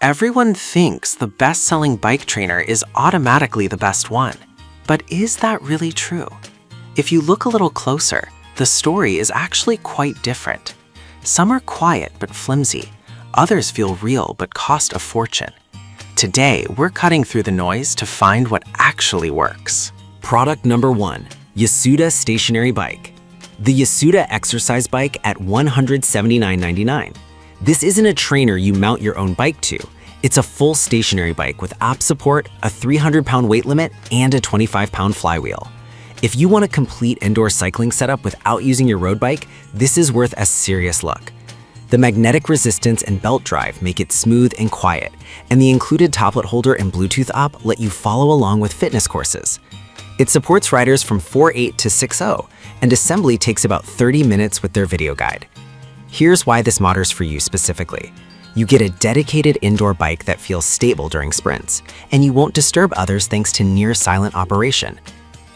Everyone thinks the best-selling bike trainer is automatically the best one. But is that really true? If you look a little closer, the story is actually quite different. Some are quiet but flimsy. Others feel real but cost a fortune. Today, we're cutting through the noise to find what actually works. Product number 1, Yasuda Stationary Bike. The Yasuda exercise bike at $179.99. This isn't a trainer you mount your own bike to. It's a full stationary bike with app support, a 300-pound weight limit, and a 25-pound flywheel. If you want a complete indoor cycling setup without using your road bike, this is worth a serious look. The magnetic resistance and belt drive make it smooth and quiet, and the included tablet holder and Bluetooth app let you follow along with fitness courses. It supports riders from 4.8 to 6.0, and assembly takes about 30 minutes with their video guide. Here's why this matters for you specifically. You get a dedicated indoor bike that feels stable during sprints, and you won't disturb others thanks to near-silent operation.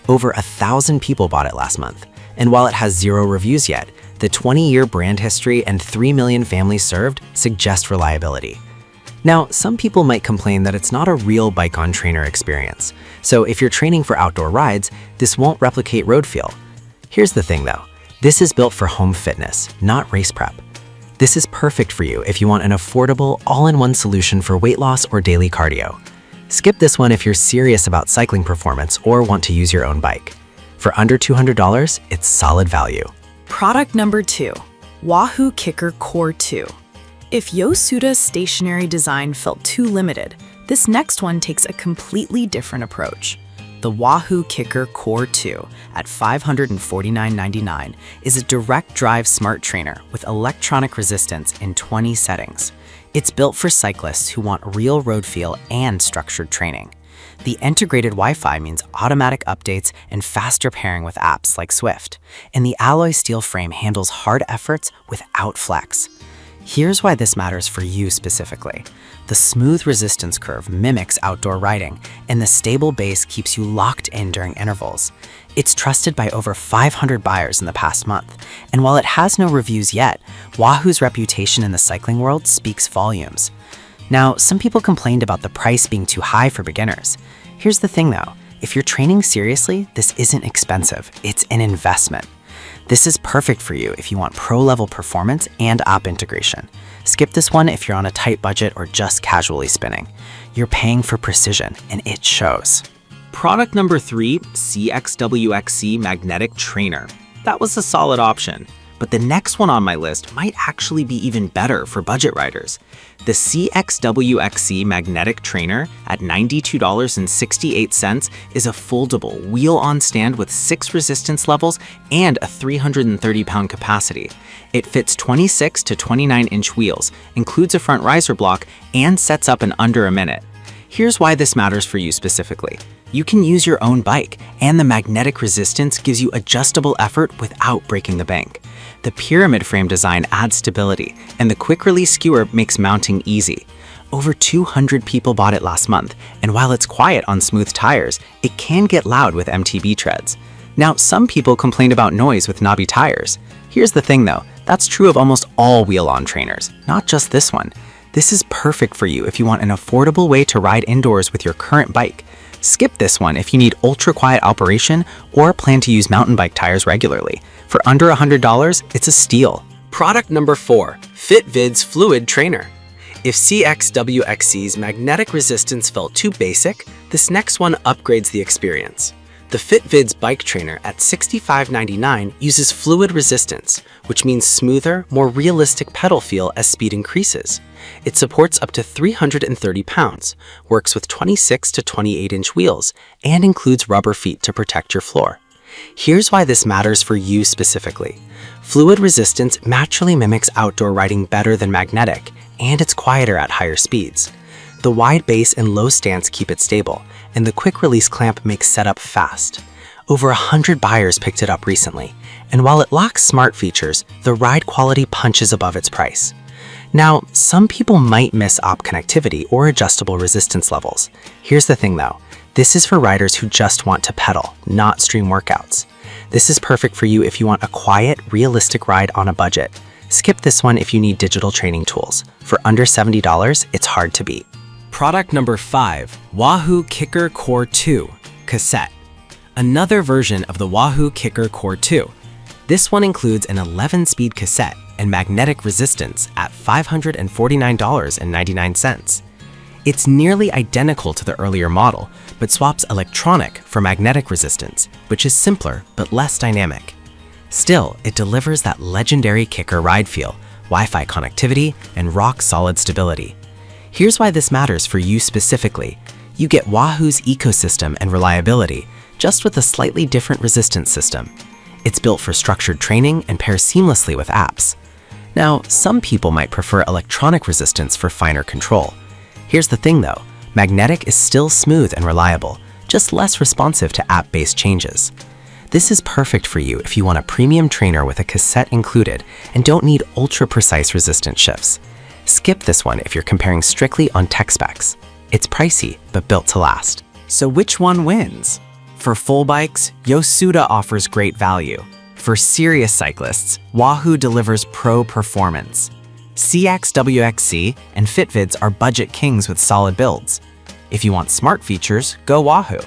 Over 1,000 people bought it last month, and while it has 0 reviews yet, the 20-year brand history and 3 million families served suggest reliability. Now, some people might complain that it's not a real bike-on-trainer experience, so if you're training for outdoor rides, this won't replicate road feel. Here's the thing though, this is built for home fitness, not race prep. This is perfect for you if you want an affordable, all-in-one solution for weight loss or daily cardio. Skip this one if you're serious about cycling performance or want to use your own bike. For under $200, it's solid value. Product number 2, Wahoo Kicker Core 2. If Yasuda's stationary design felt too limited, this next one takes a completely different approach. The Wahoo Kicker Core 2 at $549.99 is a direct drive smart trainer with electronic resistance in 20 settings. It's built for cyclists who want real road feel and structured training. The integrated Wi-Fi means automatic updates and faster pairing with apps like Zwift, and the alloy steel frame handles hard efforts without flex. Here's why this matters for you specifically. The smooth resistance curve mimics outdoor riding, and the stable base keeps you locked in during intervals. It's trusted by over 500 buyers in the past month, and while it has no reviews yet, Wahoo's reputation in the cycling world speaks volumes. Now, some people complained about the price being too high for beginners. Here's the thing though, if you're training seriously, this isn't expensive, it's an investment. This is perfect for you if you want pro-level performance and app integration. Skip this one if you're on a tight budget or just casually spinning. You're paying for precision, and it shows. Product number 3, CXWXC Magnetic Trainer. That was a solid option, but the next one on my list might actually be even better for budget riders. The CXWXC Magnetic Trainer at $92.68 is a foldable, wheel-on stand with 6 resistance levels and a 330-pound capacity. It fits 26 to 29-inch wheels, includes a front riser block, and sets up in under a minute. Here's why this matters for you specifically. You can use your own bike, and the magnetic resistance gives you adjustable effort without breaking the bank. The pyramid frame design adds stability, and the quick-release skewer makes mounting easy. Over 200 people bought it last month, and while it's quiet on smooth tires, it can get loud with MTB treads. Now, some people complained about noise with knobby tires. Here's the thing though, that's true of almost all wheel-on trainers, not just this one. This is perfect for you if you want an affordable way to ride indoors with your current bike. Skip this one if you need ultra-quiet operation or plan to use mountain bike tires regularly. For under $100, it's a steal. Product number 4, FitVid's Fluid Trainer. If CXWXC's magnetic resistance felt too basic, this next one upgrades the experience. The FitVid's bike trainer at $65.99 uses fluid resistance, which means smoother, more realistic pedal feel as speed increases. It supports up to 330 pounds, works with 26 to 28-inch wheels, and includes rubber feet to protect your floor. Here's why this matters for you specifically. Fluid resistance naturally mimics outdoor riding better than magnetic, and it's quieter at higher speeds. The wide base and low stance keep it stable, and the quick-release clamp makes setup fast. Over 100 buyers picked it up recently, and while it lacks smart features, the ride quality punches above its price. Now, some people might miss op connectivity or adjustable resistance levels. Here's the thing though, this is for riders who just want to pedal, not stream workouts. This is perfect for you if you want a quiet, realistic ride on a budget. Skip this one if you need digital training tools. For under $70, it's hard to beat. Product number 5, Wahoo Kicker Core 2 Cassette. Another version of the Wahoo Kicker Core 2. This one includes an 11-speed cassette and magnetic resistance at $549.99. It's nearly identical to the earlier model, but swaps electronic for magnetic resistance, which is simpler but less dynamic. Still, it delivers that legendary kicker ride feel, Wi-Fi connectivity, and rock-solid stability. Here's why this matters for you specifically. You get Wahoo's ecosystem and reliability, just with a slightly different resistance system. It's built for structured training and pairs seamlessly with apps. Now, some people might prefer electronic resistance for finer control. Here's the thing though, magnetic is still smooth and reliable, just less responsive to app-based changes. This is perfect for you if you want a premium trainer with a cassette included and don't need ultra-precise resistance shifts. Skip this one if you're comparing strictly on tech specs. It's pricey, but built to last. So which one wins? For full bikes, Yosuda offers great value. For serious cyclists, Wahoo delivers pro performance. CXWXC and FitVids are budget kings with solid builds. If you want smart features, go Wahoo.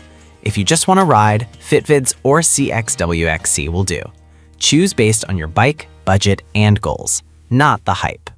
If you just want to ride, FitVids or CXWXC will do. Choose based on your bike, budget, and goals, not the hype.